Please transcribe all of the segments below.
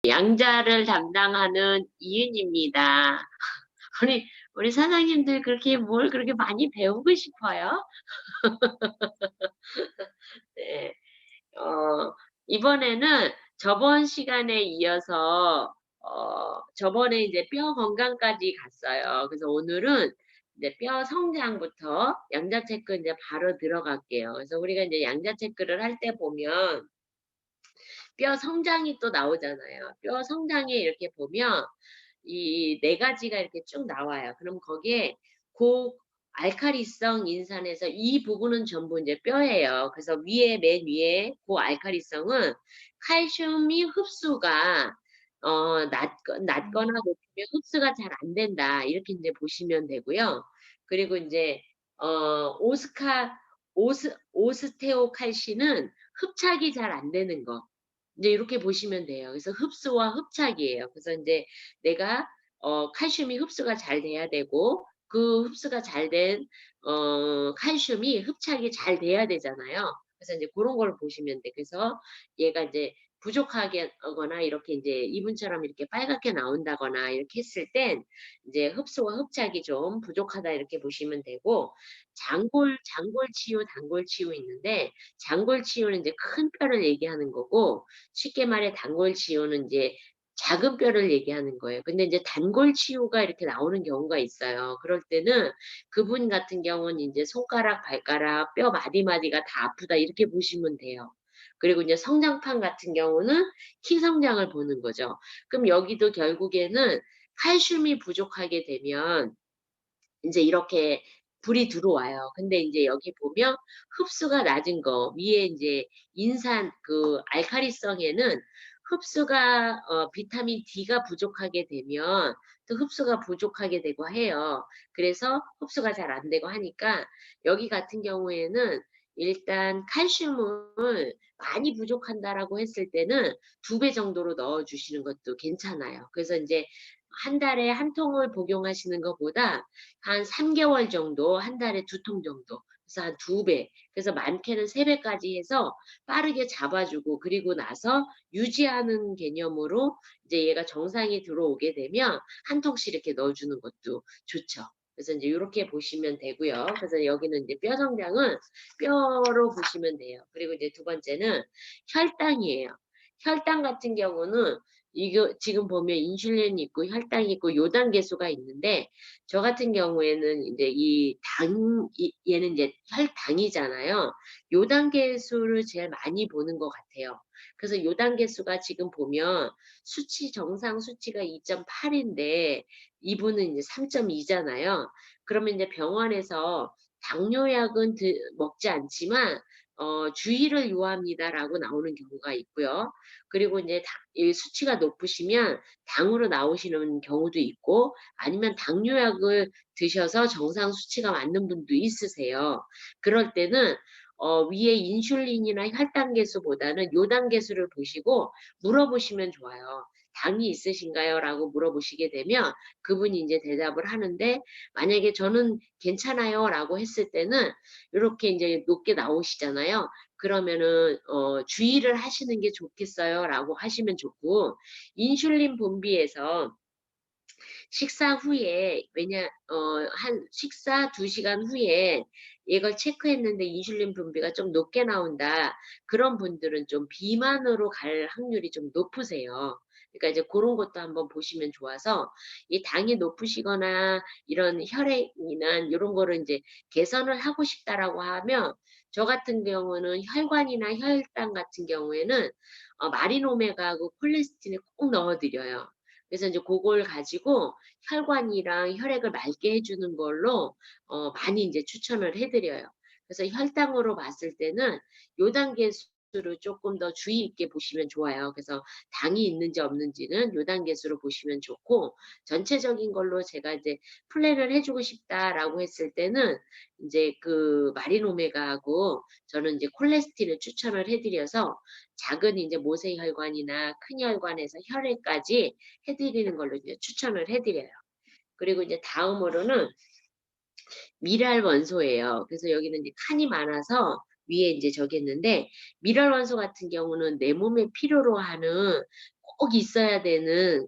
양자를 담당하는 이윤입니다. 우리 사장님들 그렇게 뭘 그렇게 많이 배우고 싶어요? 네. 이번에는 저번 시간에 이어서 저번에 이제 뼈 건강까지 갔어요. 그래서 오늘은 이제 뼈 성장부터 양자 체크 이제 바로 들어갈게요. 그래서 우리가 이제 양자 체크를 할 때 보면 뼈 성장이 또 나오잖아요. 뼈 성장에 이렇게 보면 이 네 가지가 이렇게 쭉 나와요. 그럼 거기에 고알칼리성 인산에서 이 부분은 전부 이제 뼈예요. 그래서 맨 위에 고알칼리성은 칼슘이 흡수가 낮거나 높으면 흡수가 잘 안 된다. 이렇게 이제 보시면 되고요. 그리고 인제 오스카 오스테오칼슘은 흡착이 잘 안 되는 거. 이제 이렇게 보시면 돼요. 그래서 흡수와 흡착이에요. 그래서 인제 내가 칼슘이 흡수가 잘 돼야 되고 그 흡수가 잘 된 칼슘이 흡착이 잘 돼야 되잖아요. 그래서 인제 고런 걸 보시면 돼. 그래서 얘가 이제 부족하게 거나 이렇게 인제 이분처럼 이렇게 빨갛게 나온다거나 이렇게 했을 땐 이제 '흡수와 흡착이 좀 부족하다.' 이렇게 보시면 되고 장골치유, 단골치유 있는데 장골치유는 인제 큰 뼈를 얘기하는 거고 쉽게 말해 단골치유는 인제 작은 뼈를 얘기하는 거예요. 근데 인제 단골치유가 이렇게 나오는 경우가 있어요. 그럴 때는 그분 같은 경우는 인제 손가락, 발가락, 뼈 마디마디가 다 아프다 이렇게 보시면 돼요. 그리고 인제 성장판 같은 경우는 키 성장을 보는 거죠. 그럼 여기도 결국에는 칼슘이 부족하게 되면 인제 이렇게 불이 들어와요. 근데 인제 여기 보면 흡수가 낮은 거 위에 인제 인산 그 알칼리성에는 흡수가 비타민 D가 부족하게 되면 또 흡수가 부족하게 되고 해요. 그래서 흡수가 잘 안 되고 하니까 여기 같은 경우에는 일단 칼슘을 많이 부족한다라고 했을 때는 2배 정도로 넣어 주시는 것도 괜찮아요. 그래서 인제 한 달에 1 통을 복용하시는 것보다 한 3 개월 정도 한 달에 2통 정도 그래서 한 2 배 그래서 많게는 3 배까지 해서 빠르게 잡아 주고 그리고 나서 유지하는 개념으로 이제 얘가 정상이 들어오게 되면 1 통씩 이렇게 넣어 주는 것도 좋죠. 그래서 인제 요렇게 보시면 되고요. 그래서 여기는 이제 뼈 성장은 뼈로 보시면 돼요. 그리고 이제 두 번째는 혈당이에요. 혈당 같은 경우는 이거 지금 보면 인슐린이 있고 혈당이 있고 요당 계수가 있는데 저 같은 경우에는 인제 얘는 이제 혈당이잖아요. 요당 계수를 제일 많이 보는 것 같아요. 그래서 요당 계수가 지금 보면 수치 정상 수치가 2.8 인데 이분은 이제 3.2 잖아요. 그러면 인제 병원에서 "당뇨약은 먹지 않지만 주의를 요합니다."라고 나오는 경우가 있고요. 그리고 인제 이 수치가 높으시면 당으로 나오시는 경우도 있고 아니면 당뇨약을 드셔서 정상 수치가 맞는 분도 있으세요. 그럴 때는 위에 인슐린이나 혈당 계수보다는 요당 계수를 보시고 물어보시면 좋아요. "당이 있으신가요?"라고 물어보시게 되면 그분이 인제 대답을 하는데 만약에 "저는 괜찮아요."라고 했을 때는 요렇게 인제 높게 나오시잖아요. 그러면은 "주의를 하시는 게 좋겠어요."라고 하시면 좋고 인슐린 분비에서 식사 후에 한 식사 2 시간 후에 이걸 체크했는데 인슐린 분비가 좀 높게 나온다. 그런 분들은 좀 비만으로 갈 확률이 좀 높으세요. 그러니까 이제 고런 것도 한번 보시면 좋아서 이 당이 높으시거나 이런 혈액이나 요런 거를 인제 개선을 하고 싶다라고 하면 저 같은 경우는 혈관이나 혈당 같은 경우에는 마린 오메가하고 콜레스틴을 꼭 넣어 드려요. 그래서 인제 고걸 가지고 혈관이랑 혈액을 맑게 해 주는 걸로 많이 인제 추천을 해 드려요. 그래서 혈당으로 봤을 때는 요 단계수를 쪼끔 더 주의 있게 보시면 좋아요. 그래서 당이 있는지 없는지는 요 단계수로 보시면 좋고 전체적인 걸로 제가 이제 플랜을 해 주고 싶다라고 했을 때는 인제 그 마린 오메가하고 저는 인제 콜레스틴을 추천을 해 드려서 작은 인제 모세혈관이나 큰 혈관에서 혈액까지 해 드리는 걸로 이제 추천을 해 드려요. 그리고 이제 다음으로는 미랄 원소예요. 그래서 여기는 이제 칸이 많아서 위에 인제 저기 했는데 미랄 원소 같은 경우는 내 몸에 필요로 하는 꼭 있어야 되는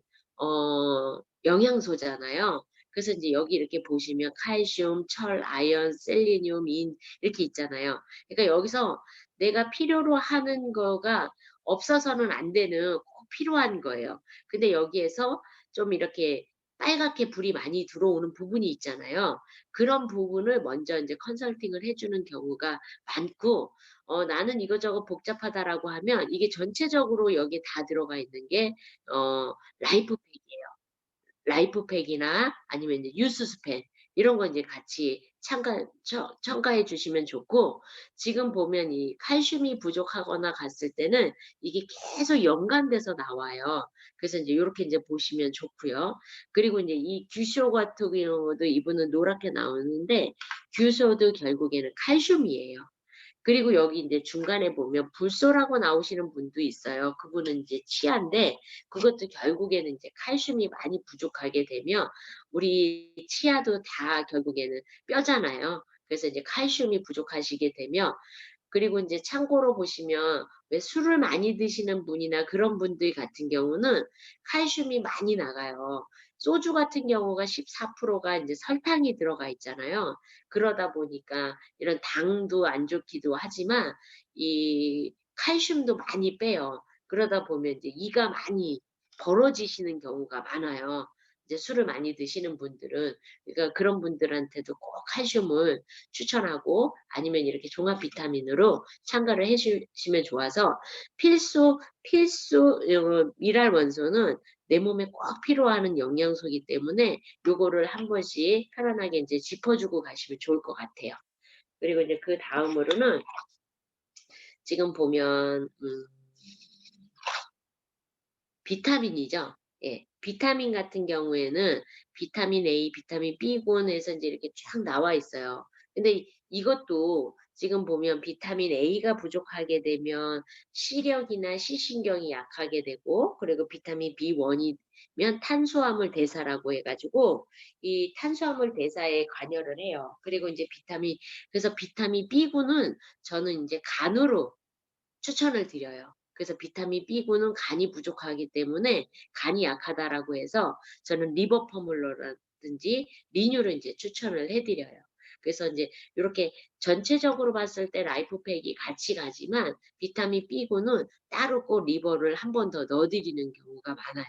영양소잖아요. 그래서 인제 여기 이렇게 보시면 칼슘, 철, 아연, 셀레늄, 인 이렇게 있잖아요. 그러니까 여기서 내가 필요로 하는 거가 없어서는 안 되는 꼭 필요한 거예요. 근데 여기에서 좀 이렇게 빨갛게 불이 많이 들어오는 부분이 있잖아요. 그런 부분을 먼저 인제 컨설팅을 해 주는 경우가 많고, 나는 이거저거 복잡하다라고 하면 이게 전체적으로 여기에 다 들어가 있는 게 라이프팩이에요. 라이프팩이나 아니면 이제 유스스펜 이런 거 인제 같이 첨가해 주시면 좋고, 지금 보면 이 칼슘이 부족하거나 갔을 때는 이게 계속 연관돼서 나와요. 그래서 인제 요렇게 인제 보시면 좋고요. 그리고 인제 이 규쇼 같은 경우도 이분은 노랗게 나오는데, 규쇼도 결국에는 칼슘이에요. 그리고 여기 인제 중간에 보면 불소라고 나오시는 분도 있어요. 그분은 인제 치아인데, 그것도 결국에는 인제 칼슘이 많이 부족하게 되면, 우리 치아도 다 결국에는 뼈잖아요. 그래서 이제 칼슘이 부족하시게 되면, 그리고 인제 참고로 보시면 왜 술을 많이 드시는 분이나 그런 분들 같은 경우는 칼슘이 많이 나가요. 소주 같은 경우가 14%가 인제 설탕이 들어가 있잖아요. 그러다 보니까 이런 당도 안 좋기도 하지만 이 칼슘도 많이 빼요. 그러다 보면 이제 이가 많이 벌어지시는 경우가 많아요, 이제 술을 많이 드시는 분들은. 그러니까 그런 분들한테도 꼭 칼슘을 추천하고, 아니면 이렇게 종합 비타민으로 첨가를 해 주시면 좋아서, 필수 미랄 원소는 내 몸에 꼭 필요한 영양소이기 때문에 요거를 한 번씩 편안하게 인제 짚어 주고 가시면 좋을 것 같아요. 그리고 이제 그다음으로는 지금 보면 비타민이죠. 예. 비타민 같은 경우에는 비타민 A, 비타민 B군 해서 인제 이렇게 쫙 나와 있어요. 근데 이것도 지금 보면 비타민 A가 부족하게 되면 시력이나 시신경이 약하게 되고, 그리고 비타민 B1이면 탄수화물 대사라고 해 가지고 이 탄수화물 대사에 관여를 해요. 그리고 인제 그래서 비타민 B군은 저는 인제 간으로 추천을 드려요. 그래서 비타민 B군은 간이 부족하기 때문에, 간이 약하다라고 해서 저는 리버포뮬러라든지 리뉴를 인제 추천을 해 드려요. 그래서 인제 요렇게 전체적으로 봤을 때 라이프팩이 같이 가지만 비타민 B군은 따로 꼭 리버를 한 번 더 넣어 드리는 경우가 많아요.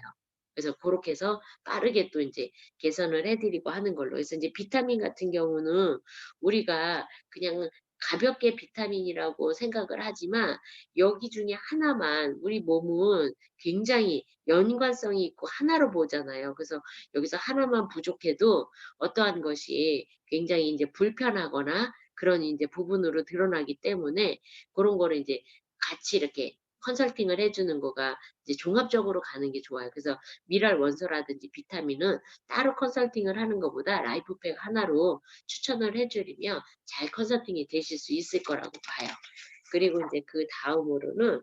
그래서 고렇게 해서 빠르게 또 인제 개선을 해 드리고 하는 걸로 해서, 인제 비타민 같은 경우는 우리가 그냥 가볍게 비타민이라고 생각을 하지만, 여기 중에 하나만 우리 몸은 굉장히 연관성이 있고 하나로 보잖아요. 그래서 여기서 하나만 부족해도 어떠한 것이 굉장히 인제 불편하거나 그런 인제 부분으로 드러나기 때문에, 고런 거를 인제 같이 이렇게 컨설팅을 해 주는 거가 이제 종합적으로 가는 게 좋아요. 그래서 미랄 원소라든지 비타민은 따로 컨설팅을 하는 것보다 라이프팩 하나로 추천을 해 드리면 잘 컨설팅이 되실 수 있을 거라고 봐요. 그리고 인제 그다음으로는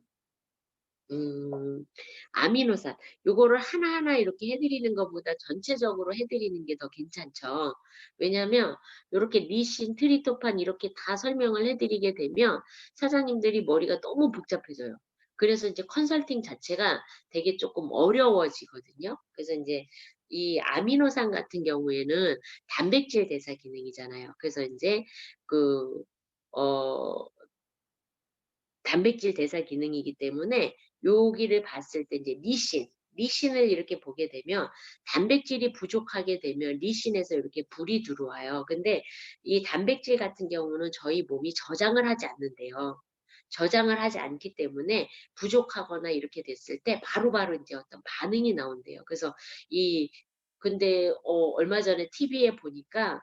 음 아미노산, 요거를 하나하나 이렇게 해 드리는 것보다 전체적으로 해 드리는 게 더 괜찮죠. 왜냐면 요렇게 리신, 트리토판 이렇게 다 설명을 해 드리게 되면 사장님들이 머리가 너무 복잡해져요. 그래서 인제 컨설팅 자체가 되게 쪼끔 어려워지거든요. 그래서 인제 이 아미노산 같은 경우에는 단백질 대사 기능이잖아요. 그래서 인제 그 어 단백질 대사 기능이기 때문에 여기를 봤을 때 이제 리신을 이렇게 보게 되면, 단백질이 부족하게 되면 리신에서 이렇게 불이 들어와요. 근데 이 단백질 같은 경우는 저희 몸이 저장을 하지 않는대요. 저장을 하지 않기 때문에 부족하거나 이렇게 됐을 때 바로바로 인제 어떤 반응이 나온대요. 그래서 이 근데 얼마 전에 TV에 보니까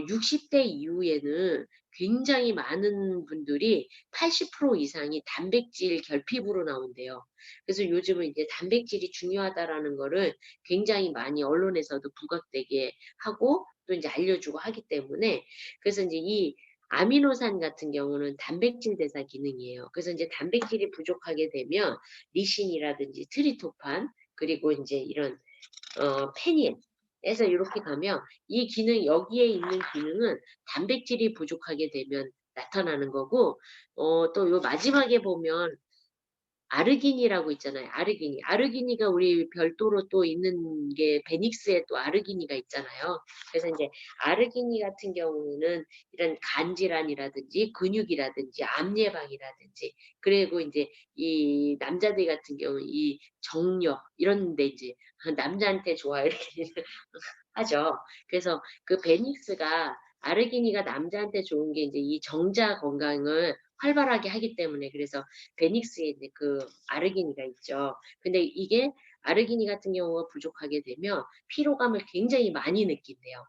60대 이후에는 굉장히 많은 분들이 80% 이상이 단백질 결핍으로 나온대요. 그래서 요즘은 이제 단백질이 중요하다라는 거를 굉장히 많이 언론에서도 부각되게 하고 또 인제 알려주고 하기 때문에, 그래서 인제 이 아미노산 같은 경우는 단백질 대사 기능이에요. 그래서 인제 단백질이 부족하게 되면 리신이라든지 트리토판, 그리고 인제 이런 페닌에서 요렇게 가면 이 기능, 여기에 있는 기능은 단백질이 부족하게 되면 나타나는 거고, 또 요 마지막에 보면 아르기닌이라고 있잖아요. 아르기닌. 아르기닌가 우리 별도로 또 있는 게 베닉스에 또 아르기닌가 있잖아요. 그래서 인제 아르기닌 같은 경우는 이런 간 질환이라든지 근육이라든지 암 예방이라든지, 그리고 인제 이 남자들 같은 경우 이 정력 이런 데 이제 남자한테 좋아요 이렇게 하죠. 그래서 그 베닉스가 아르기닌가 남자한테 좋은 게 인제 이 정자 건강을 활발하게 하기 때문에, 그래서 베닉스에 이제 그 아르기닌가 있죠. 근데 이게 아르기닌 같은 경우가 부족하게 되면 피로감을 굉장히 많이 느낀대요.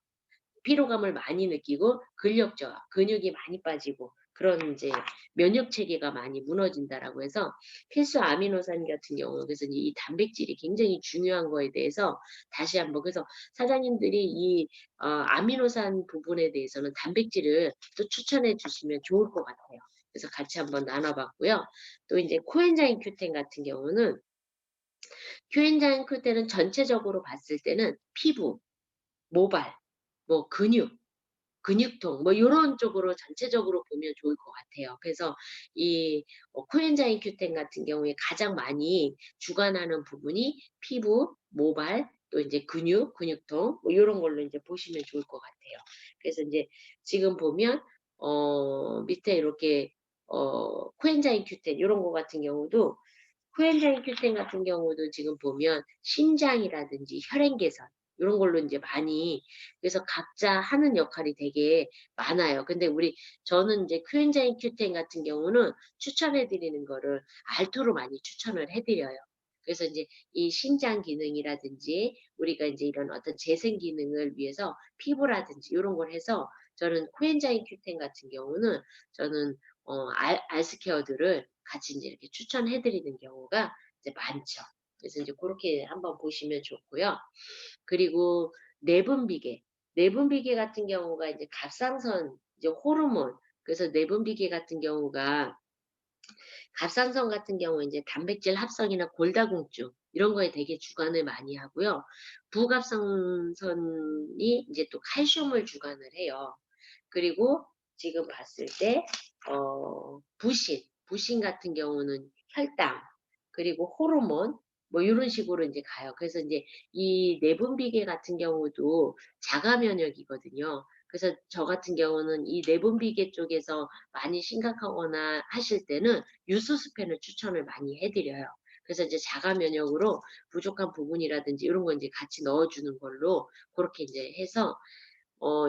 피로감을 많이 느끼고 근력 저하, 근육이 많이 빠지고 그런 인제 면역 체계가 많이 무너진다라고 해서 필수 아미노산 같은 경우, 그래서 이 단백질이 굉장히 중요한 거에 대해서 다시 한번, 그래서 사장님들이 이 아미노산 부분에 대해서는 단백질을 또 추천해 주시면 좋을 것 같아요. 그래서 같이 한번 나눠 봤고요. 또 인제 코엔자임 Q10 같은 경우는, 코엔자임 Q10은 전체적으로 봤을 때는 피부, 모발, 뭐 근육통 뭐 요런 쪽으로 전체적으로 보면 좋을 것 같아요. 그래서 이 코엔자임 Q10 같은 경우에 가장 많이 주관하는 부분이 피부, 모발, 또 인제 근육통 뭐 요런 걸로 인제 보시면 좋을 것 같아요. 그래서 인제 지금 보면 밑에 이렇게 코엔자임 Q10 요런 거 같은 경우도, 코엔자임 Q10 같은 경우도 지금 보면 심장이라든지 혈행 개선 요런 걸로 인제 많이, 그래서 각자 하는 역할이 되게 많아요. 근데 저는 인제 코엔자임 Q10 같은 경우는 추천해 드리는 거를 알토로 많이 추천을 해 드려요. 그래서 인제 이 심장 기능이라든지 우리가 인제 이런 어떤 재생 기능을 위해서 피부라든지 요런 걸 해서, 저는 코엔자임 Q10 같은 경우는 저는 알스케어들을 같이 인제 이렇게 추천해 드리는 경우가 이제 많죠. 그래서 인제 고렇게 한번 보시면 좋고요. 그리고 내분비계, 내분비계 같은 경우가 이제 갑상선 이제 호르몬, 그래서 내분비계 같은 경우가 갑상선 같은 경우 인제 단백질 합성이나 골다공증 이런 거에 되게 주관을 많이 하고요. 부갑상선이 인제 또 칼슘을 주관을 해요. 그리고 지금 봤을 때 부신 같은 경우는 혈당, 그리고 호르몬 뭐 요런 식으로 인제 가요. 그래서 인제 이 내분비계 같은 경우도 자가 면역이거든요. 그래서 저 같은 경우는 이 내분비계 쪽에서 많이 심각하거나 하실 때는 유수스펜을 추천을 많이 해 드려요. 그래서 이제 자가 면역으로 부족한 부분이라든지 요런 거 인제 같이 넣어 주는 걸로 고렇게 인제 해서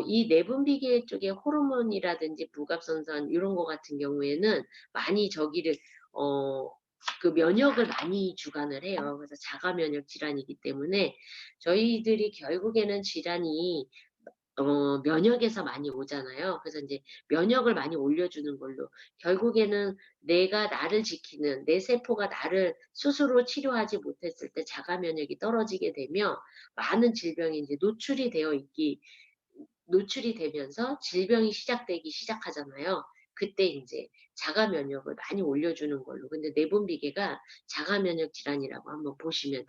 이 내분비계 쪽의 호르몬이라든지 부갑선선 요런 거 같은 경우에는 많이 저기를 어 그 면역을 많이 주관을 해요. 그래서 자가 면역 질환이기 때문에 저희들이 결국에는 질환이 면역에서 많이 오잖아요. 그래서 인제 면역을 많이 올려주는 걸로, 결국에는 내가 나를 지키는 내 세포가 나를 스스로 치료하지 못했을 때 자가 면역이 떨어지게 되면 많은 질병이 인제 노출이 되면서 질병이 시작되기 시작하잖아요. 그때 인제 자가 면역을 많이 올려주는 걸로. 근데 내분비계가 자가 면역 질환이라고 한번 보시면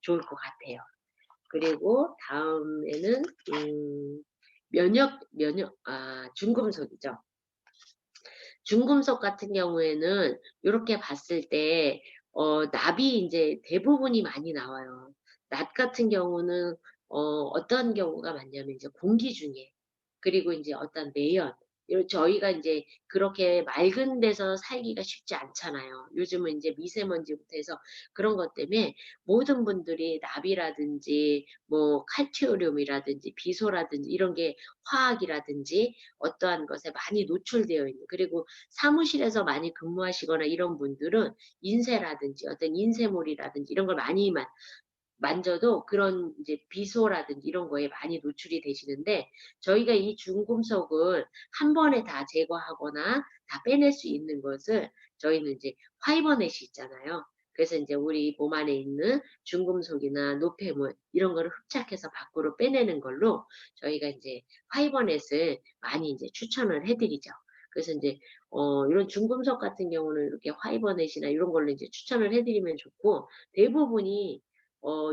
좋을 것 같아요. 그리고 다음에는 중금속이죠. 중금속 같은 경우에는 요렇게 봤을 때 납이 인제 대부분이 많이 나와요. 납 같은 경우는 어떤 경우가 많냐면 이제 공기 중에, 그리고 인제 어떤 매연, 저희가 인제 그렇게 맑은 데서 살기가 쉽지 않잖아요. 요즘은 인제 미세먼지부터 해서 그런 것 때문에 모든 분들이 납이라든지 뭐 칼슘이라든지 비소라든지 이런 게 화학이라든지 어떠한 것에 많이 노출되어 있는, 그리고 사무실에서 많이 근무하시거나 이런 분들은 인쇄라든지 어떤 인쇄물이라든지 이런 걸 많이 만져도 그런 이제 비소라든지 이런 거에 많이 노출이 되시는데, 저희가 이 중금속을 한 번에 다 제거하거나 다 빼낼 수 있는 것을 저희는 이제 화이버넷이 있잖아요. 그래서 인제 우리 몸 안에 있는 중금속이나 노폐물 이런 거를 흡착해서 밖으로 빼내는 걸로 저희가 인제 화이버넷을 많이 인제 추천을 해 드리죠. 그래서 인제 이런 중금속 같은 경우는 이렇게 화이버넷이나 이런 걸로 인제 추천을 해 드리면 좋고, 대부분이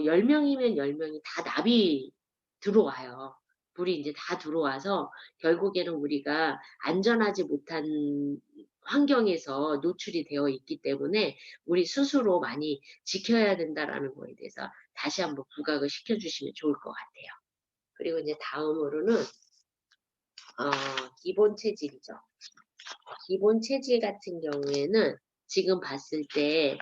10 명이면 10 명이 다 납이 들어와요. 불이 인제 다 들어와서 결국에는 우리가 안전하지 못한 환경에서 노출이 되어 있기 때문에 우리 스스로 많이 지켜야 된다라는 거에 대해서 다시 한번 부각을 시켜 주시면 좋을 것 같아요. 그리고 이제 다음으로는 어 기본 체질이죠. 기본 체질 같은 경우에는 지금 봤을 때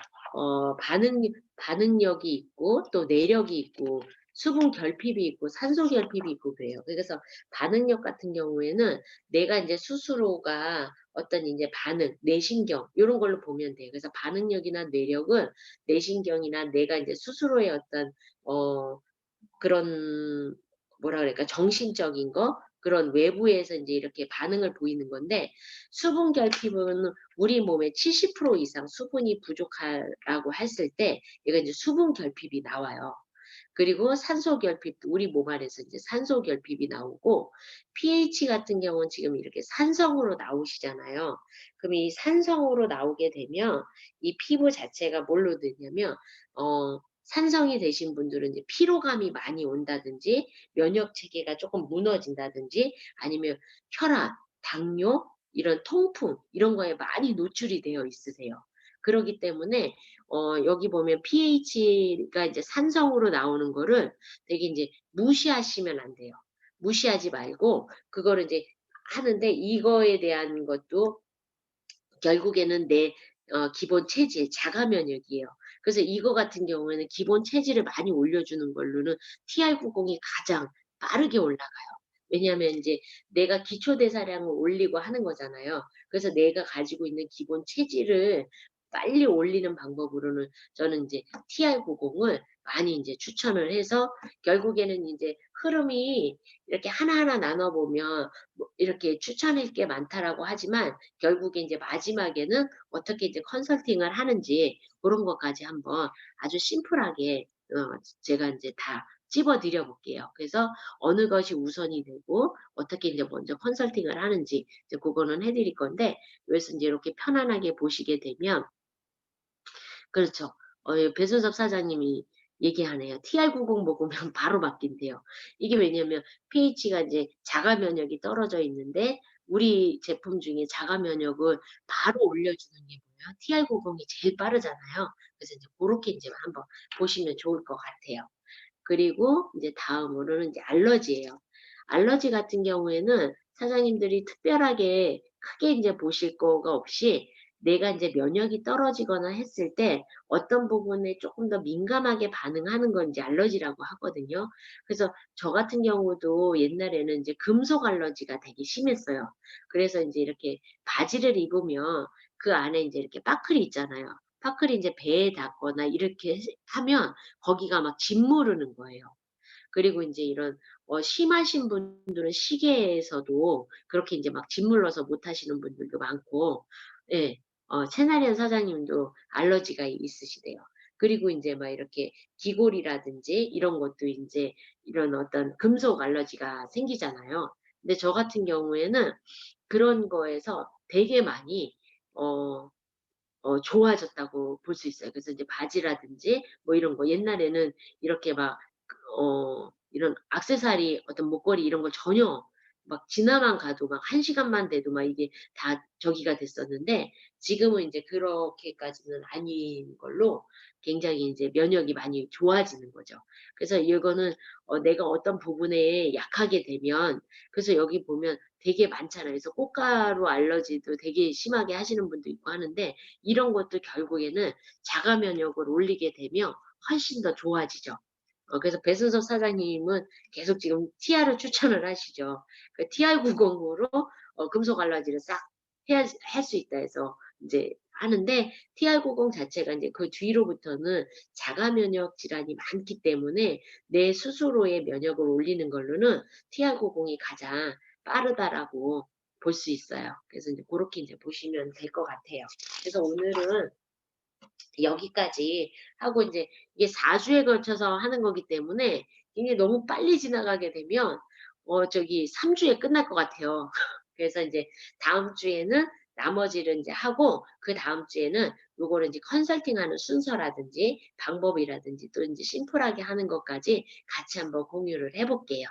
반응력이 있고 또 내력이 있고 수분 결핍이 있고 산소 결핍이 있고 그래요. 그래서 반응력 같은 경우에는 내가 인제 스스로가 어떤 인제 반응, 뇌신경 요런 걸로 보면 돼요. 그래서 반응력이나 내력은 뇌신경이나 내가 인제 스스로의 어떤 어 그런 뭐라 그럴까 정신적인 거 그런 외부에서 인제 이렇게 반응을 보이는 건데 수분 결핍은 우리 몸의 70% 이상 수분이 부족하라고 했을 때 얘가 인제 수분 결핍이 나와요. 그리고 산소 결핍도 우리 몸 안에서 이제 산소 결핍이 나오고 pH 같은 경우는 지금 이렇게 산성으로 나오시잖아요. 그럼 이 산성으로 나오게 되면 이 피부 자체가 뭘로 되냐면 산성이 되신 분들은 이제 피로감이 많이 온다든지 면역 체계가 쪼끔 무너진다든지 아니면 혈압, 당뇨 이런 통풍 이런 거에 많이 노출이 되어 있으세요. 그러기 때문에 여기 보면 pH가 이제 산성으로 나오는 거를 되게 인제 무시하시면 안 돼요. 무시하지 말고 그거를 이제 하는데 이거에 대한 것도 결국에는 내 기본 체질, 자가 면역이에요. 그래서 이거 같은 경우에는 기본 체질을 많이 올려주는 걸로는 TR90이 가장 빠르게 올라가요. 왜냐하면 인제 내가 기초 대사량을 올리고 하는 거잖아요. 그래서 내가 가지고 있는 기본 체질을 빨리 올리는 방법으로는 저는 인제 TR90을 많이 인제 추천을 해서 결국에는 인제 흐름이 이렇게 하나하나 나눠 보면 뭐 이렇게 "추천할 게 많다."라고 하지만 결국에 인제 마지막에는 어떻게 이제 컨설팅을 하는지 고런 것까지 한번 아주 심플하게 제가 인제 다 찝어 드려 볼게요. 그래서 어느 것이 우선이 되고 어떻게 인제 먼저 컨설팅을 하는지 이제 고거는 해 드릴 건데 그래서 인제 이렇게 편안하게 보시게 되면 그렇죠. 배순섭 사장님이 얘기하네요. TR90 먹으면 바로 바뀐대요. 이게 왜냐면 pH가 인제 자가 면역이 떨어져 있는데 우리 제품 중에 자가 면역을 바로 올려주는 게 뭐예요? TR90이 제일 빠르잖아요. 그래서 인제 고렇게 인제 한번 보시면 좋을 것 같아요. 그리고 인제 다음으로는 인제 알러지예요. 알러지 같은 경우에는 사장님들이 특별하게 크게 인제 보실 거가 없이 내가 인제 면역이 떨어지거나 했을 때 어떤 부분에 쪼끔 더 민감하게 반응하는 건 인제 알러지라고 하거든요. 그래서 저 같은 경우도 옛날에는 인제 금속 알러지가 되게 심했어요. 그래서 인제 이렇게 바지를 입으면 그 안에 인제 이렇게 빠클이 있잖아요. 빠클이 인제 배에 닿거나 이렇게 하면 거기가 막 짓무르는 거예요. 그리고 인제 이런 심하신 분들은 시계에서도 그렇게 인제 막 짓물러서 못 하시는 분들도 많고 예. 채나리안 사장님도 알러지가 있으시대요. 그리고 인제 막 이렇게 귀골이라든지 이런 것도 인제 이런 어떤 금속 알러지가 생기잖아요. 근데 저 같은 경우에는 그런 거에서 되게 많이 어 좋아졌다고 볼 수 있어요. 그래서 이제 바지라든지 뭐 이런 거 옛날에는 이렇게 막 이런 액세서리 어떤 목걸이 이런 걸 전혀 막 지나만 가도 막 1 시간만 돼도 막 이게 다 저기가 됐었는데 지금은 인제 그렇게까지는 아닌 걸로 굉장히 인제 면역이 많이 좋아지는 거죠. 그래서 이거는 내가 어떤 부분에 약하게 되면 그래서 여기 보면 되게 많잖아요. 그래서 꽃가루 알러지도 되게 심하게 하시는 분도 있고 하는데 이런 것도 결국에는 자가 면역을 올리게 되면 훨씬 더 좋아지죠. 그래서 배순섭 사장님은 계속 지금 TR을 추천을 하시죠. 그 TR90으로 금속 알러지를 싹 해야 할 수 있다 해서 인제 하는데 TR90 자체가 인제 그 뒤로부터는 자가 면역 질환이 많기 때문에 내 스스로의 면역을 올리는 걸로는 TR90이 가장 빠르다라고 볼 수 있어요. 그래서 인제 고렇게 인제 보시면 될 것 같아요. 그래서 오늘은 여기까지 하고 인제 이게 4 주에 걸쳐서 하는 거기 때문에 이게 너무 빨리 지나가게 되면 3 주에 끝날 것 같아요. 그래서 인제 다음 주에는 나머지를 인제 하고 그다음 주에는 요거를 인제 컨설팅하는 순서라든지 방법이라든지 또 인제 심플하게 하는 것까지 같이 한번 공유를 해 볼게요.